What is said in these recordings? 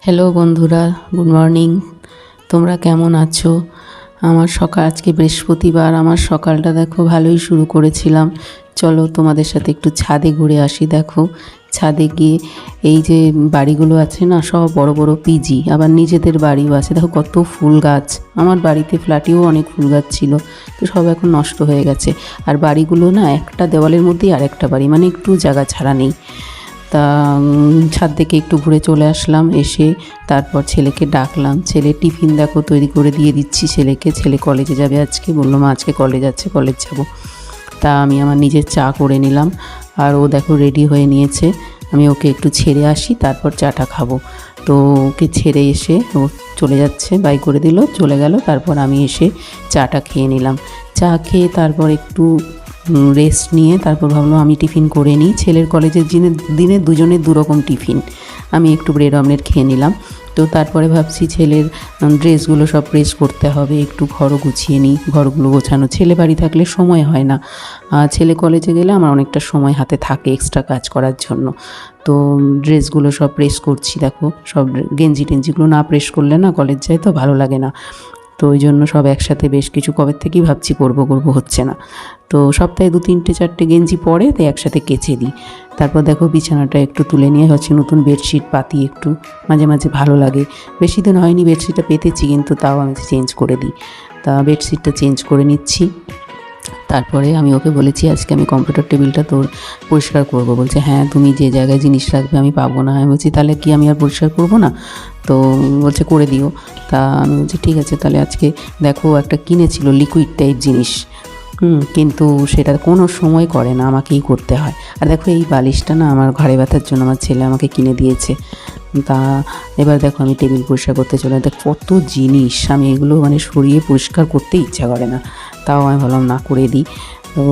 Hello বন্ধুরা, good morning. তোমরা কেমন আছো? আমার সকাল, আজকে বৃহস্পতিবার, আমার সকালটা দেখো ভালোই শুরু করেছিলাম। চলো তোমাদের সাথে একটু ছাদে ঘুরে আসি। দেখো ছাদে গিয়ে এই যে বাড়িগুলো আছে না, সব বড় বড় পিজি, আবার নিজেদের বাড়িও আছে। দেখো কত ফুল গাছ, আমার বাড়িতে ফ্ল্যাটেও অনেক ফুল গাছ ছিল, তো সব এখন নষ্ট হয়ে গেছে। আর বাড়িগুলো না একটা দেওয়ালের মধ্যেই আর একটা বাড়ি, মানে একটু জায়গা ছাড়া নেই। তা ছাদ থেকে একটু ঘুরে চলে আসলাম, এসে তারপর ছেলেকে ডাকলাম। ছেলে টিফিন দেখো তৈরি করে দিয়ে দিচ্ছি ছেলেকে। ছেলে কলেজে যাবে আজকে, বললো মা আজকে কলেজ আছে, কলেজ যাব। তা আমি আমার নিজের চা করে নিলাম, আর ও দেখো রেডি হয়ে নিয়েছে। আমি ওকে একটু ছেড়ে আসি, তারপর চাটা খাবো। তো ওকে ছেড়ে এসে ও চলে যাচ্ছে, বাই করে দিল, চলে গেল। তারপর আমি এসে চাটা খেয়ে নিলাম। চা খেয়ে তারপর একটু রেস্ট নিয়ে তারপর ভাবলাম আমি টিফিন করে নিই। ছেলের কলেজের দিনে দুজনের দুরকম টিফিন। আমি একটু ব্রেড অমলেট খেয়ে নিলাম। তো তারপরে ভাবছি ছেলের ড্রেসগুলো সব প্রেস করতে হবে, একটু ঘরও গুছিয়ে নিই। ঘরগুলো গোছানো, ছেলে বাড়ি থাকলে সময় হয় না, ছেলে কলেজে গেলে আমার অনেকটা সময় হাতে থাকে এক্সট্রা কাজ করার জন্য। তো ড্রেসগুলো সব প্রেস করছি। দেখো সব গেঞ্জি টেঞ্জিগুলো না প্রেস করলে না, কলেজ যায় তো ভালো লাগে না। তো ওই জন্য সব একসাথে বেশ কিছু কবে থেকেই ভাবছি করবো হচ্ছে না। তো সপ্তাহে 2-3-4টে গেঞ্জি পরে তাই একসাথে কেচে দিই। তারপর দেখো বিছানাটা একটু তুলে নিয়ে হচ্ছে নতুন বেডশিট পাতি, একটু মাঝে মাঝে ভালো লাগে। বেশি দিন হয়নি বেডশিটটা পেতেছি, কিন্তু তাও আমি চেঞ্জ করে দিই। তা বেডশিটটা চেঞ্জ করে নিচ্ছি। তারপরে আমি ওকে বলেছি আজকে আমি কম্পিউটার টেবিলটা তোর পরিষ্কার করব। বলছে হ্যাঁ, তুমি যে জায়গায় জিনিস রাখবে আমি পাবো না। আমি বলছি তাহলে কি আমি আর পরিষ্কার করব না? তো বলছে করে দিও। তা আমি বলছি ঠিক আছে। তাহলে আজকে দেখো একটা কিনেছিল লিকুইড টাইপ জিনিস, কিন্তু সেটা কোনো সময় করে না, আমাকেই করতে হয়। আর দেখো এই বালিশটা না আমার ঘাড়ে ব্যথার জন্য আমার ছেলে আমাকে কিনে দিয়েছে। তা এবার দেখো আমি টেবিল পরিষ্কার করতে চলে, দেখ কত জিনিস, আমি এগুলো মানে সরিয়ে পরিষ্কার করতে ইচ্ছা করে না, তাও আমি ভাবলাম না করে দিই। তো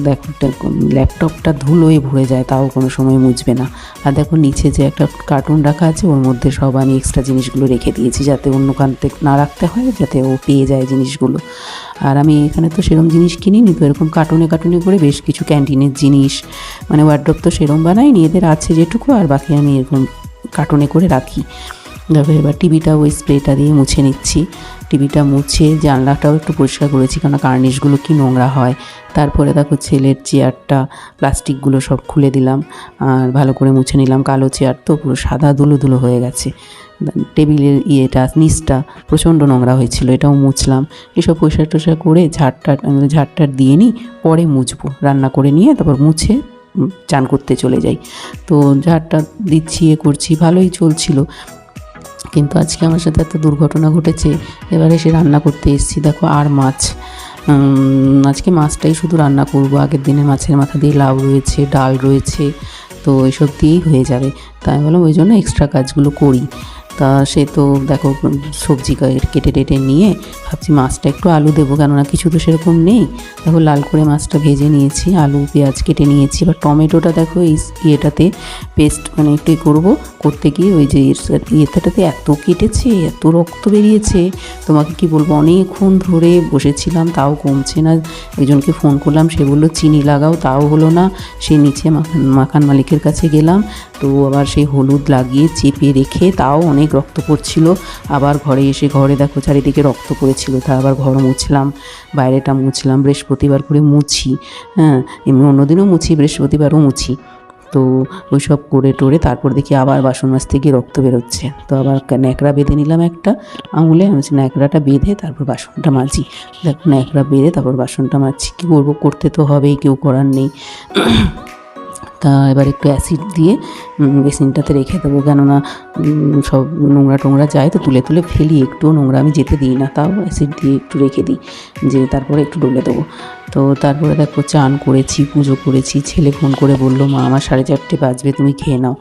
দেখো ল্যাপটপটা ধুলোয় ভরে যায়, তাও কোনো সময় মুছবে না। আর দেখো নিচে যে একটা কার্টুন রাখা আছে, ওর মধ্যে সব আমি এক্সট্রা জিনিসগুলো রেখে দিয়েছি, যাতে অন্য কান্তে না রাখতে হয়, যাতে ও পেয়ে যায় জিনিসগুলো। আর আমি এখানে তো সেরকম জিনিস কিনিনি, তো এরকম কার্টুনে করে বেশ কিছু ক্যান্টিনের জিনিস, মানে ওয়ার্ড্রপ তো সেরকম বানাইনি, এদের আছে যেটুকু, আর বাকি আমি এরকম কার্টুনে করে রাখি। দেখো এবার টিভিটা ওই স্প্রেটা দিয়ে মুছে নিচ্ছি। টিভিটা মুছে জানলাটাও একটু পরিষ্কার করেছি, কারণ কার্নিশগুলো কি নোংরা হয়। তারপরে দেখো ছেলের চেয়ারটা, প্লাস্টিকগুলো সব খুলে দিলাম আর ভালো করে মুছে নিলাম। কালো চেয়ার তো পুরো সাদা ধুলো ধুলো হয়ে গেছে। টেবিলের নিচটা প্রচণ্ড নোংরা হয়েছিল, এটাও মুছলাম। এসব পরিষ্কার টরিষ্কার করে ঝাড়টার দিয়ে নিই, পরে মুছবো। রান্না করে নিয়ে তারপর মুছে চান করতে চলে যাই। তো ঝাড়টা দিচ্ছি, করছি, ভালোই চলছিল। কিন্তু আজকে আমার সাথে এত দুর্ঘটনা ঘটেছে। এবারে সে রান্না করতে এসেছি, দেখো আর মাছ, আজকে মাছটাই শুধু রান্না করব। আগের দিনে মাছের মাথা দিয়ে লাউ রয়েছে, ডাল রয়েছে, তো এসব দিয়েই হয়ে যাবে। তাই আমি বললাম ওই জন্য এক্সট্রা কাজগুলো করি। তা সে তো দেখো সবজি কেটে টেটে নিয়ে ভাবছি মাছটা একটু আলু দেবো, কেননা কিছু তো সেরকম নেই। দেখো লাল করে মাছটা ভেজে নিয়েছি, আলু পেঁয়াজ কেটে নিয়েছি। এবার টমেটোটা দেখো এই ইয়েটাতে পেস্ট মানে একটু করতে গিয়ে ওই যে ইয়েটাতে এত কেটেছে, এত রক্ত বেরিয়েছে, তোমাকে কি বলবো। অনেকক্ষণ ধরে বসেছিলাম, তাও কমছে না। একজনকে ফোন করলাম, সে বললো চিনি লাগাও, তাও হলো না। সেই নিচে মাখান মালিকের কাছে গেলাম, তো আবার সেই হলুদ লাগিয়ে চেপে রেখে, তাও অনেক রক্ত পড়ছিল। আবার ঘরে এসে ঘরে দেখো চারিদিকে রক্ত পড়েছিল, তা আবার ঘর মুছলাম, বাইরেটা মুছলাম। বৃহস্পতিবার করে মুছি, হ্যাঁ এমনি অন্যদিনও মুছি, বৃহস্পতিবারও মুছি। তো ওই সব করে টোরে তারপর দেখি আবার বাসন মাজতে গিয়ে রক্ত বেরোচ্ছে। তো আবার ন্যাকড়া বেঁধে নিলাম একটা আঙুলে, আমি ন্যাকড়াটা বেঁধে তারপর বাসনটা মাজি। দেখো ন্যাকড়া বেঁধে তারপর বাসনটা মাজছি। কী করবো, করতে তো হবেই, কেউ করার নেই। তা এবার একটু অ্যাসিড দিয়ে বেসিনটাতে রেখে দেবো, কেননা সব নোংরা টোংরা যায় তো তুলে তুলে ফেলি, একটুও নোংরা আমি যেতে দিই না, তাও অ্যাসিড দিয়ে একটু রেখে দিই, যে তারপরে একটু ডলে দেবো। তো তারপরে দেখো চান করেছি, পুজো করেছি। ছেলে ফোন করে বললো মা আমার 4:30 বাজবে, তুমি খেয়ে নাও।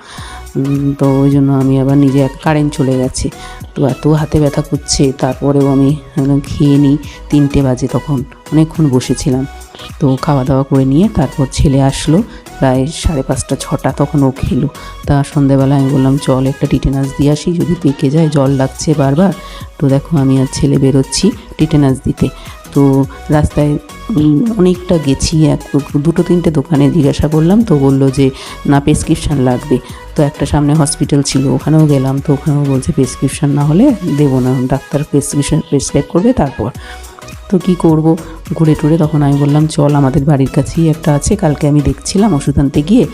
তো ওই জন্য আমি আবার নিজে কারেন্ট চলে গেছে, তো এত হাতে ব্যথা করছে, তারপরেও আমি খেয়ে নিই। 3টে বাজে, তখন অনেকক্ষণ বসেছিলাম। তো খাওয়া দাওয়া করে নিয়ে তারপর ছেলে আসলো প্রায় 5:30-6টা, তখন ও খেলো। তা সন্ধ্যেবেলা আমি বললাম চল একটা টিটেনাস দিয়ে আসি, যদি পেকে যায়, জল লাগছে বারবার। তো দেখো আমি আর ছেলে বেরোচ্ছি টিটেনাস দিতে। তো রাস্তায় অনেকটা গেছি, দুটো তিনটে দোকানে জিজ্ঞাসা করলাম, তো বললো যে না প্রেসক্রিপশান লাগবে। তো একটা সামনে হসপিটাল ছিল, ওখানেও গেলাম, তো ওখানেও বলছে প্রেসক্রিপশান না হলে দেবো না, ডাক্তার প্রেসক্রাইব করবে তারপর। তো কি করব, ঘুরে টুরে তখন আমি বললাম চল, আমাদের বাড়ির কাছেই একটা আছে, কালকে আমি দেখছিলাম ওষুধ আনতে গিয়ে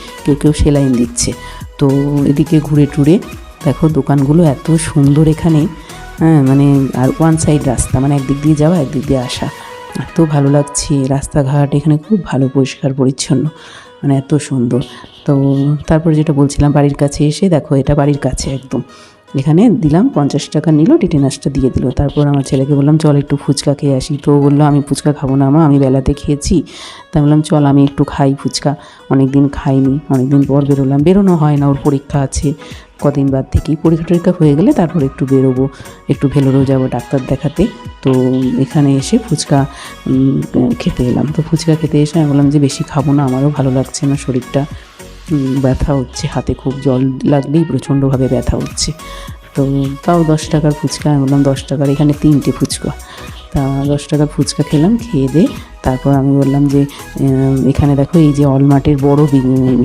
কেউ সেলাইন দিচ্ছে। তো এদিকে ঘুরে টুরে দেখো দোকানগুলো এত সুন্দর এখানে, হ্যাঁ মানে আর ওয়ান সাইড রাস্তা, মানে একদিক দিয়ে যাওয়া একদিক দিয়ে আসা, এত ভালো লাগছে। রাস্তাঘাট এখানে খুব ভালো, পরিষ্কার পরিচ্ছন্ন, মানে এত সুন্দর। তো তারপর যেটা বলছিলাম, বাড়ির কাছে এসে দেখো, এটা বাড়ির কাছে একদম, এখানে দিলাম 50 টাকা নিল, টিটেনাসটা দিয়ে দিল। তারপর আমার ছেলেকে বললাম চল একটু ফুচকা খেয়ে আসি, তো বললো আমি ফুচকা খাবো না মা, আমি বেলাতে খেয়েছি। তাই বললাম চল আমি একটু খাই ফুচকা, অনেক দিন খাইনি, অনেক দিন পর বেরোলাম, বেরোনো হয় না, ওর পরীক্ষা আছে কদিন বাদ থেকেই, পরীক্ষা টরীক্ষা হয়ে গেলে তারপর একটু বেরোবো, একটু ভেলোরেও যাবো ডাক্তার দেখাতে। তো এখানে এসে ফুচকা খেতে এলাম। তো ফুচকা খেতে এসে আমি বললাম যে বেশি খাবো না, আমারও ভালো লাগছে না, শরীরটা ব্যথা হচ্ছে, হাতে খুব জল লাগলেই প্রচণ্ডভাবে ব্যথা হচ্ছে। তো তাও 10 টাকার ফুচকা, আমি বললাম 10 টাকার, এখানে 3টে ফুচকা, তা 10 টাকার ফুচকা খেলাম, খেয়ে দিয়ে তারপর আমি বললাম যে এখানে দেখো এই যে অলমার্টের বড়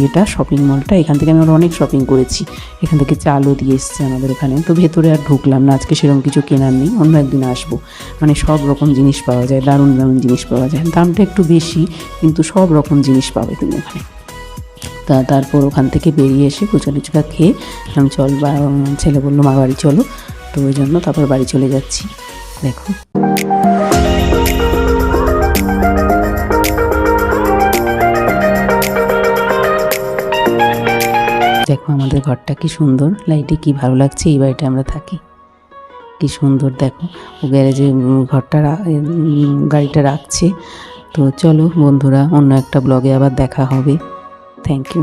এটা শপিং মলটা, এখান থেকে আমি অনেক শপিং করেছি, এখান থেকে চালও দিয়ে এসছে আমাদের এখানে। তো ভেতরে আর ঢুকলাম না, আজকে সেরকম কিছু কেনার নেই, অন্য একদিন আসবো। মানে সব রকম জিনিস পাওয়া যায়, দারুণ দারুণ জিনিস পাওয়া যায়, দামটা একটু বেশি কিন্তু সব রকম জিনিস পাবে তুমি ওখানে। তারপর ওখান থেকে বেরিয়ে এসে ফুচকা টুচকা খেয়ে আমি চল, ছেলে বললো মা বাড়ি চলো, তো ওই জন্য তারপর বাড়ি চলে যাচ্ছি। দেখো দেখো আমাদের ঘরটা কি সুন্দর, লাইটে কি ভালো লাগছে, এই বাড়িটা আমরা থাকি, কি সুন্দর দেখো। ও গ্যারেজে ঘরটা গাড়িটা রাখছে। তো চলো বন্ধুরা, অন্য একটা ব্লগে আবার দেখা হবে। Thank you.